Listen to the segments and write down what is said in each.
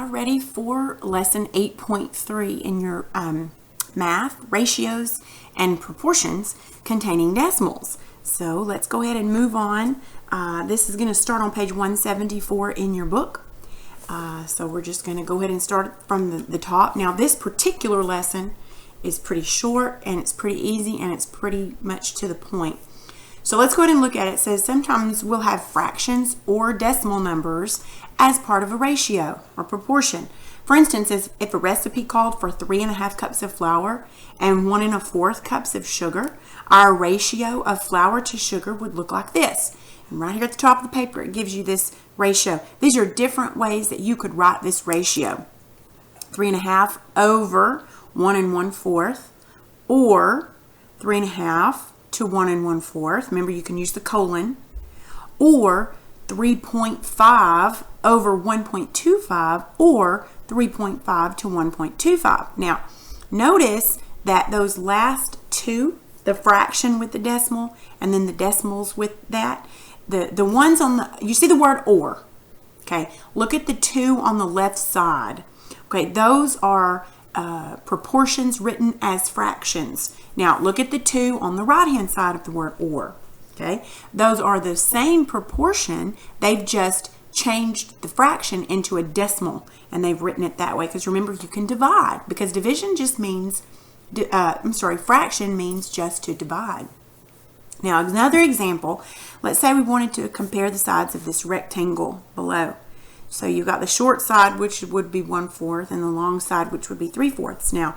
ready for lesson 8.3 in your math, ratios, and proportions containing decimals. So let's go ahead and move on. This is going to start on page 174 in your book. So we're just going to go ahead and start from the top. Now this particular lesson is pretty short and it's pretty easy and it's pretty much to the point. So let's go ahead and look at it. It says sometimes we'll have fractions or decimal numbers as part of a ratio or proportion. For instance, if a recipe called for 3½ cups of flour and 1¼ cups of sugar, our ratio of flour to sugar would look like this. And right here at the top of the paper, it gives you this ratio. These are different ways that you could write this ratio. 3½ over 1¼ or 3½ to 1¼ Remember, you can use the colon, or 3.5 over 1.25 or 3.5 to 1.25. Now, notice that those last two, the fraction with the decimal and then the decimals with that, the ones on the, you see the word or, okay? Look at the two on the left side. Okay, those are proportions written as fractions. Now look at the two on the right hand side of the word or. Okay, those are the same proportion, they've just changed the fraction into a decimal and they've written it that way, because remember, you can divide, because division just means fraction means just to divide. Now another example, let's say we wanted to compare the sides of this rectangle below. So you've got the short side, which would be 1/4, and the long side, which would be 3/4. Now,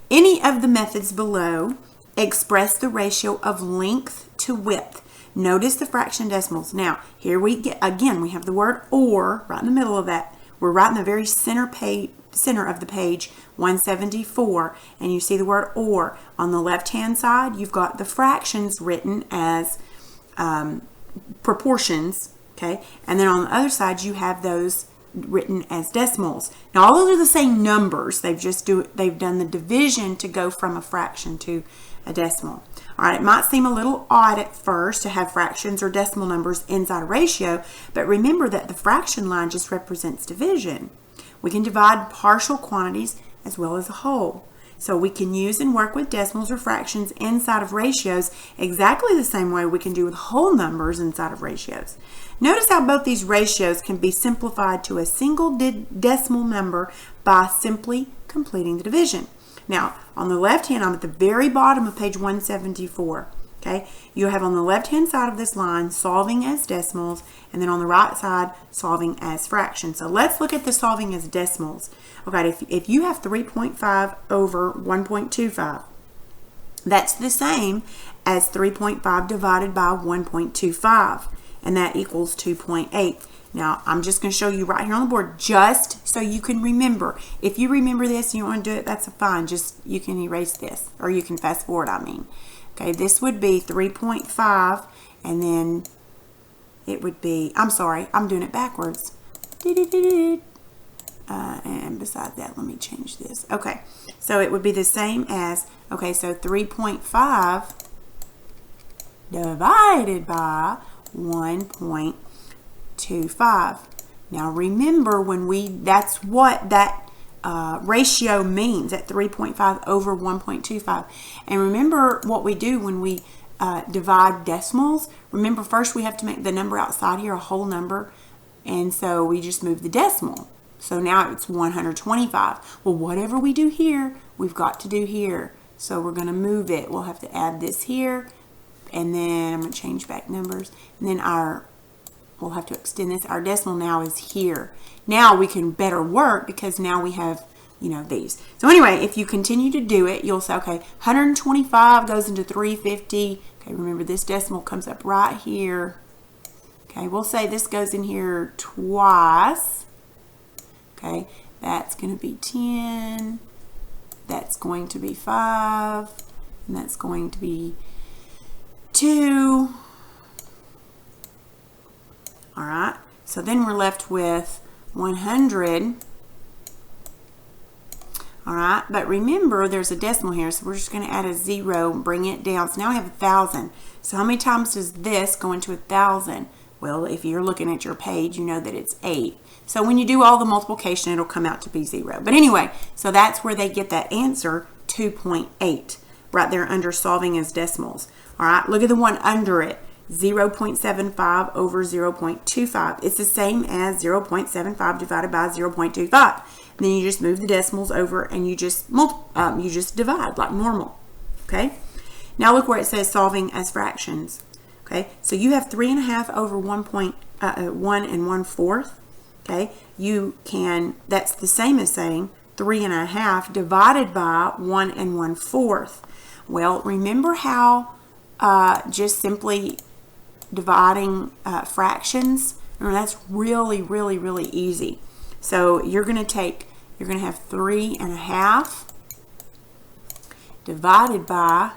any of the methods below express the ratio of length to width. Notice the fraction decimals. Now, here we get, again, we have the word or right in the middle of that. We're right in the very center of the page, 174, and you see the word or. On the left-hand side, you've got the fractions written as proportions. Okay, and then on the other side you have those written as decimals. Now all those are the same numbers. They've done the division to go from a fraction to a decimal. All right, it might seem a little odd at first to have fractions or decimal numbers inside a ratio, but remember that the fraction line just represents division. We can divide partial quantities as well as a whole. So we can use and work with decimals or fractions inside of ratios exactly the same way we can do with whole numbers inside of ratios. Notice how both these ratios can be simplified to a single decimal number by simply completing the division. Now, on the left hand, I'm at the very bottom of page 174. Okay, you have on the left-hand side of this line solving as decimals, and then on the right side solving as fractions. So let's look at the solving as decimals. Okay, if you have 3.5 over 1.25, that's the same as 3.5 divided by 1.25, and that equals 2.8. Now, I'm just going to show you right here on the board just so you can remember. If you remember this and you don't want to do it, that's fine. Just, you can erase this, or you can fast forward, I mean. Okay, this would be 3.5, and then it would be, I'm sorry, I'm doing it backwards. And besides that, let me change this. Okay, so it would be the same as, okay, so 3.5 divided by 1.25. Now remember, that's what that ratio means, at 3.5 over 1.25. And remember what we do when we divide decimals. Remember, first we have to make the number outside here a whole number, and so we just move the decimal. So now it's 125. Well, whatever we do here, we've got to do here. So we're going to move it. We'll have to add this here, and then I'm going to change back numbers, and then we'll have to extend this. Our decimal now is here. Now we can better work because now we have, these. So anyway, if you continue to do it, you'll say, okay, 125 goes into 350. Okay, remember this decimal comes up right here. Okay, we'll say this goes in here twice. Okay, that's going to be 10. That's going to be 5. And that's going to be 2. All right, so then we're left with 100. All right, but remember there's a decimal here, so we're just going to add a 0 and bring it down. So now we have 1,000. So how many times does this go into 1,000? Well, if you're looking at your page, you know that it's 8. So when you do all the multiplication, it'll come out to be 0. But anyway, so that's where they get that answer, 2.8, right there under solving as decimals. All right, look at the one under it, 0.75 over 0.25. It's the same as 0.75 divided by 0.25. Then you just move the decimals over and you just divide like normal. Okay. Now look where it says solving as fractions. Okay. So you have 3.5 over 1 1/4. Okay. That's the same as saying 3.5 divided by 1 1/4. Well, remember how just simply dividing fractions? Remember, that's really, really, really easy. So you're going to have 3.5 divided by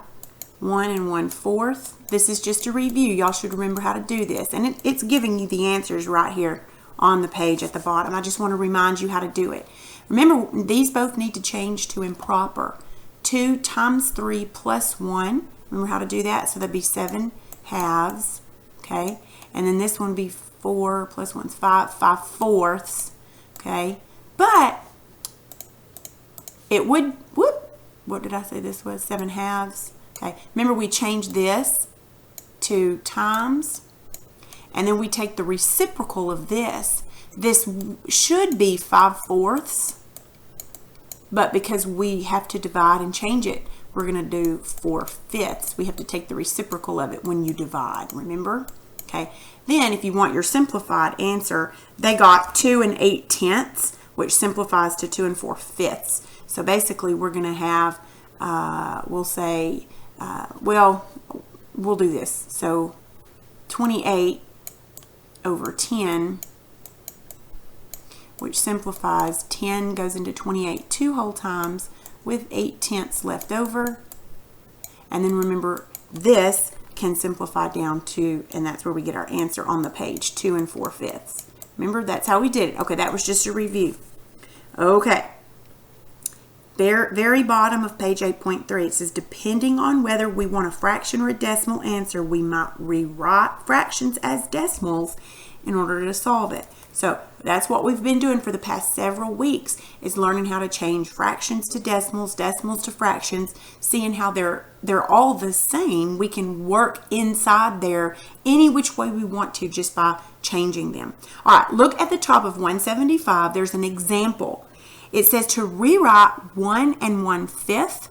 1 1/4. This is just a review. Y'all should remember how to do this. And it's giving you the answers right here on the page at the bottom. I just want to remind you how to do it. Remember, these both need to change to improper. 2 times 3 plus 1. Remember how to do that? So that'd be 7 halves. Okay. And then this one would be 4 plus 1 is 5 fourths. Okay. But it would, what did I say this was? 7 halves. Okay. Remember, we changed this to times, and then we take the reciprocal of this. This should be 5 fourths, but because we have to divide and change it, we're going to do 4 fifths. We have to take the reciprocal of it when you divide, remember? Okay. Then if you want your simplified answer, they got 2 8/10, which simplifies to 2 4 fifths. So basically we're going to have, we'll say, we'll do this. So 28 over 10, which simplifies, 10 goes into 28 2 whole times with 8/10 left over. And then remember, this can simplify down to, and that's where we get our answer on the page, 2 4 fifths. Remember, that's how we did it. Okay, that was just a review. Okay. Very bottom of page 8.3, it says, depending on whether we want a fraction or a decimal answer, we might rewrite fractions as decimals in order to solve it. So that's what we've been doing for the past several weeks, is learning how to change fractions to decimals, decimals to fractions, seeing how they're all the same. We can work inside there any which way we want to just by changing them. All right, look at the top of 175. There's an example. It says to rewrite 1 1/5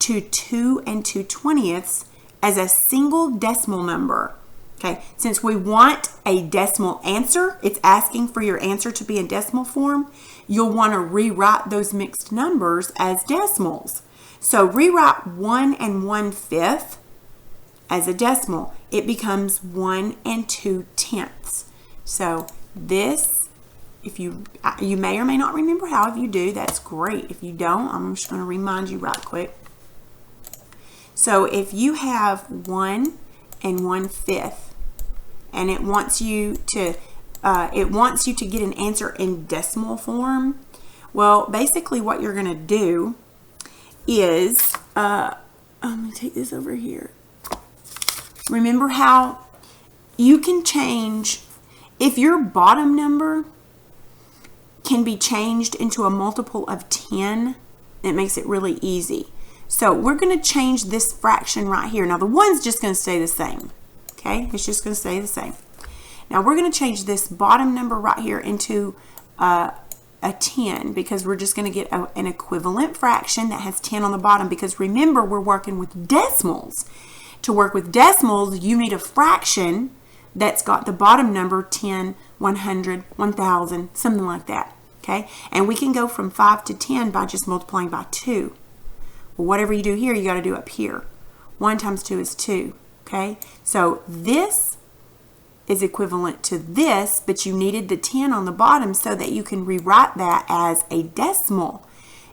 to 2 2/20 as a single decimal number. Okay, since we want a decimal answer, it's asking for your answer to be in decimal form, you'll want to rewrite those mixed numbers as decimals. So rewrite 1 1/5 as a decimal. It becomes 1 2/10. So this, if you may or may not remember how. If you do, that's great. If you don't, I'm just going to remind you right quick. So if you have 1 1/5, and it wants you to get an answer in decimal form, well, basically what you're going to do is, I'm going to take this over here. Remember how you can change, if your bottom number can be changed into a multiple of 10, it makes it really easy. So we're going to change this fraction right here. Now the 1's just going to stay the same. Okay, it's just going to stay the same. Now we're going to change this bottom number right here into a 10, because we're just going to get an equivalent fraction that has 10 on the bottom, because remember, we're working with decimals. To work with decimals, you need a fraction that's got the bottom number 10, 100, 1000, something like that. Okay, and we can go from 5 to 10 by just multiplying by 2. Well, whatever you do here, you got to do up here. 1 times 2 is 2. Okay, so this is equivalent to this, but you needed the 10 on the bottom so that you can rewrite that as a decimal.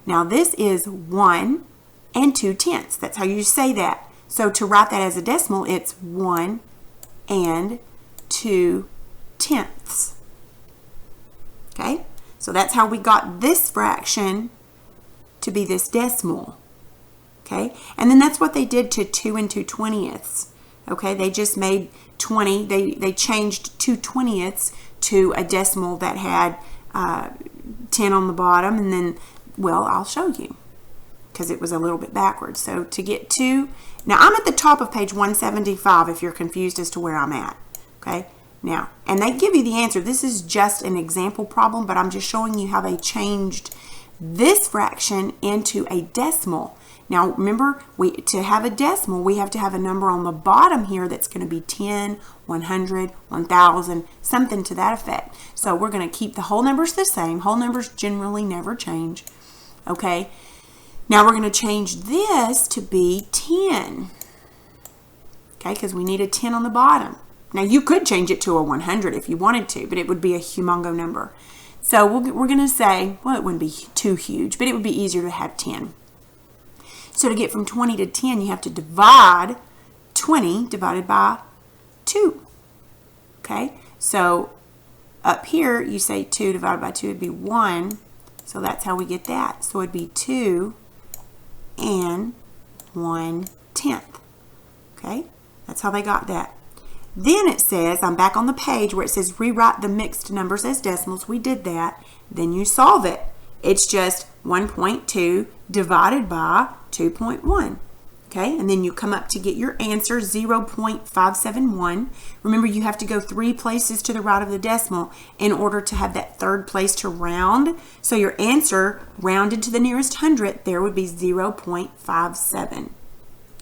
Now this is 1 2/10. That's how you say that. So to write that as a decimal, it's 1 2/10. Okay, so that's how we got this fraction to be this decimal. Okay, and then that's what they did to 2 2/20. Okay, they just made 20. They changed 2/20ths to a decimal that had 10 on the bottom, and then, well, I'll show you because it was a little bit backwards. So to get 2, now I'm at the top of page 175 if you're confused as to where I'm at. Okay, now, and they give you the answer. This is just an example problem, but I'm just showing you how they changed this fraction into a decimal. Now remember, to have a decimal, we have to have a number on the bottom here that's going to be 10, 100, 1,000, something to that effect. So we're going to keep the whole numbers the same. Whole numbers generally never change. Okay, now we're going to change this to be 10. Okay, because we need a 10 on the bottom. Now you could change it to a 100 if you wanted to, but it would be a humongo number. So we're going to say, well, it wouldn't be too huge, but it would be easier to have 10. So to get from 20 to 10, you have to divide 20 divided by 2. Okay, so up here, you say 2 divided by 2 would be 1. So that's how we get that. So it'd be 2 and 1/10. Okay, that's how they got that. Then it says, I'm back on the page where it says rewrite the mixed numbers as decimals. We did that. Then you solve it. It's just 1.2 divided by 2.1. Okay, and then you come up to get your answer, 0.571. Remember, you have to go 3 places to the right of the decimal in order to have that third place to round. So your answer, rounded to the nearest hundredth, there would be 0.57.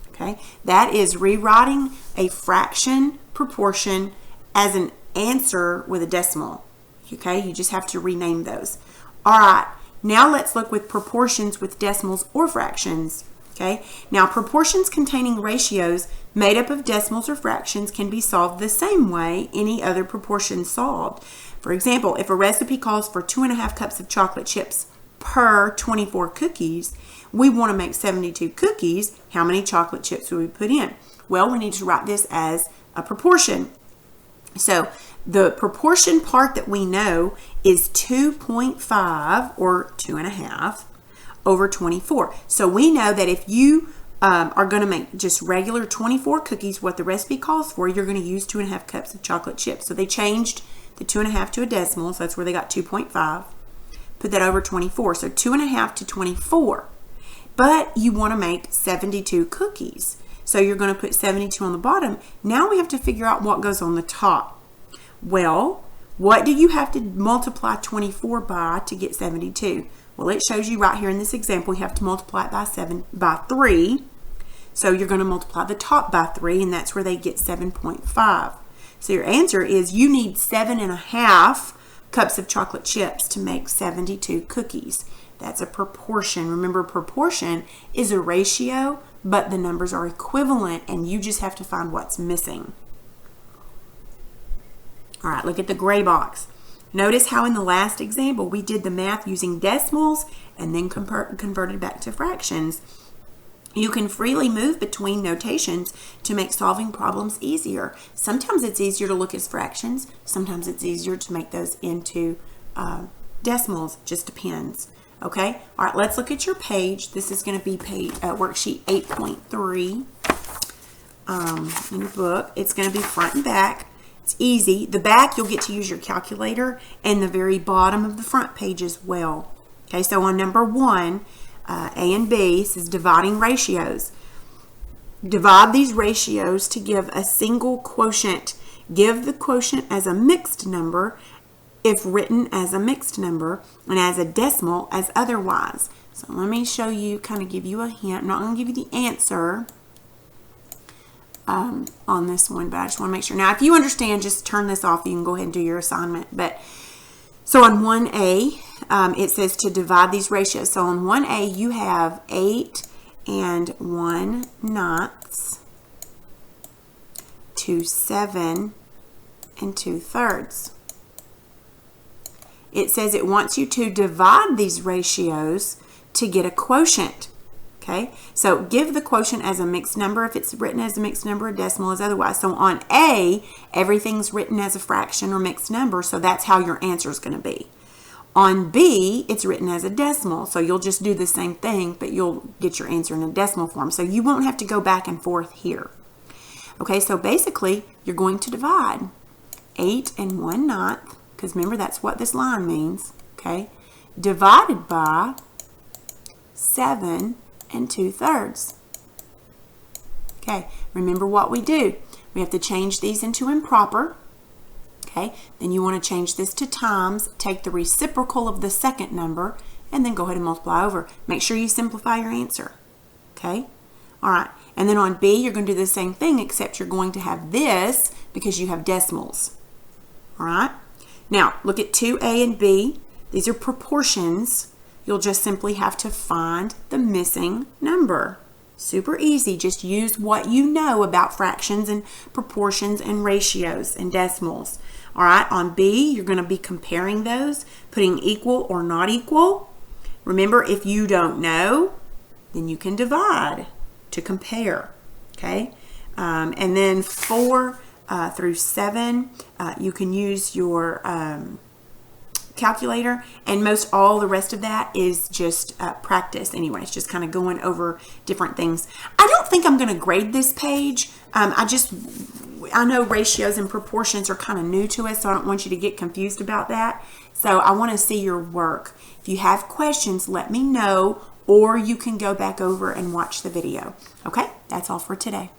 Okay, that is rewriting a fraction proportion as an answer with a decimal. Okay, you just have to rename those. All right, now let's look with proportions with decimals or fractions. Okay, now proportions containing ratios made up of decimals or fractions can be solved the same way any other proportion solved. For example, if a recipe calls for 2.5 cups of chocolate chips per 24 cookies, we want to make 72 cookies. How many chocolate chips would we put in? Well, we need to write this as a proportion. So the proportion part that we know is 2.5 or 2.5 over 24. So we know that if you are going to make just regular 24 cookies, what the recipe calls for, you're going to use 2.5 cups of chocolate chips. So they changed the 2.5 to a decimal, so that's where they got 2.5. Put that over 24. So 2.5 to 24. But you want to make 72 cookies. So you're going to put 72 on the bottom. Now we have to figure out what goes on the top. Well, what do you have to multiply 24 by to get 72? Well, it shows you right here in this example, you have to multiply it by 3. So you're going to multiply the top by 3, and that's where they get 7.5. So your answer is you need 7.5 cups of chocolate chips to make 72 cookies. That's a proportion. Remember, proportion is a ratio, but the numbers are equivalent, and you just have to find what's missing. All right, look at the gray box. Notice how in the last example we did the math using decimals and then converted back to fractions. You can freely move between notations to make solving problems easier. Sometimes it's easier to look as fractions. Sometimes it's easier to make those into decimals. Just depends. Okay? All right, let's look at your page. This is going to be worksheet 8.3 in your book. It's going to be front and back. It's easy. The back, you'll get to use your calculator, and the very bottom of the front page as well. Okay, so on number 1, A and B, says dividing ratios. Divide these ratios to give a single quotient. Give the quotient as a mixed number if written as a mixed number, and as a decimal as otherwise. So let me show you, kind of give you a hint. I'm not going to give you the answer on this one, but I just want to make sure. Now, if you understand, just turn this off. You can go ahead and do your assignment. But so on 1A, it says to divide these ratios. So on 1A, you have 8 and 1/9 to 7 and 2/3. It says it wants you to divide these ratios to get a quotient. Okay, so give the quotient as a mixed number if it's written as a mixed number, a decimal as otherwise. So on A, everything's written as a fraction or mixed number, so that's how your answer is going to be. On B, it's written as a decimal, so you'll just do the same thing, but you'll get your answer in a decimal form. So you won't have to go back and forth here. Okay, so basically you're going to divide 8 and 1/9, because remember that's what this line means, okay, divided by 7 and 2/3. Okay, remember what we do. We have to change these into improper. Okay, then you want to change this to times, take the reciprocal of the second number, and then go ahead and multiply over. Make sure you simplify your answer. Okay, all right, and then on B, you're going to do the same thing, except you're going to have this because you have decimals. All right, now look at 2A and B. These are proportions. You'll just simply have to find the missing number. Super easy. Just use what you know about fractions and proportions and ratios and decimals. All right, on B, you're going to be comparing those, putting equal or not equal. Remember, if you don't know, then you can divide to compare. Okay, and then 4 through 7, you can use your calculator, and most all the rest of that is just practice anyway. It's just kind of going over different things. I don't think I'm going to grade this page. I know ratios and proportions are kind of new to us, so I don't want you to get confused about that. So I want to see your work. If you have questions, let me know, or you can go back over and watch the video. Okay, that's all for today.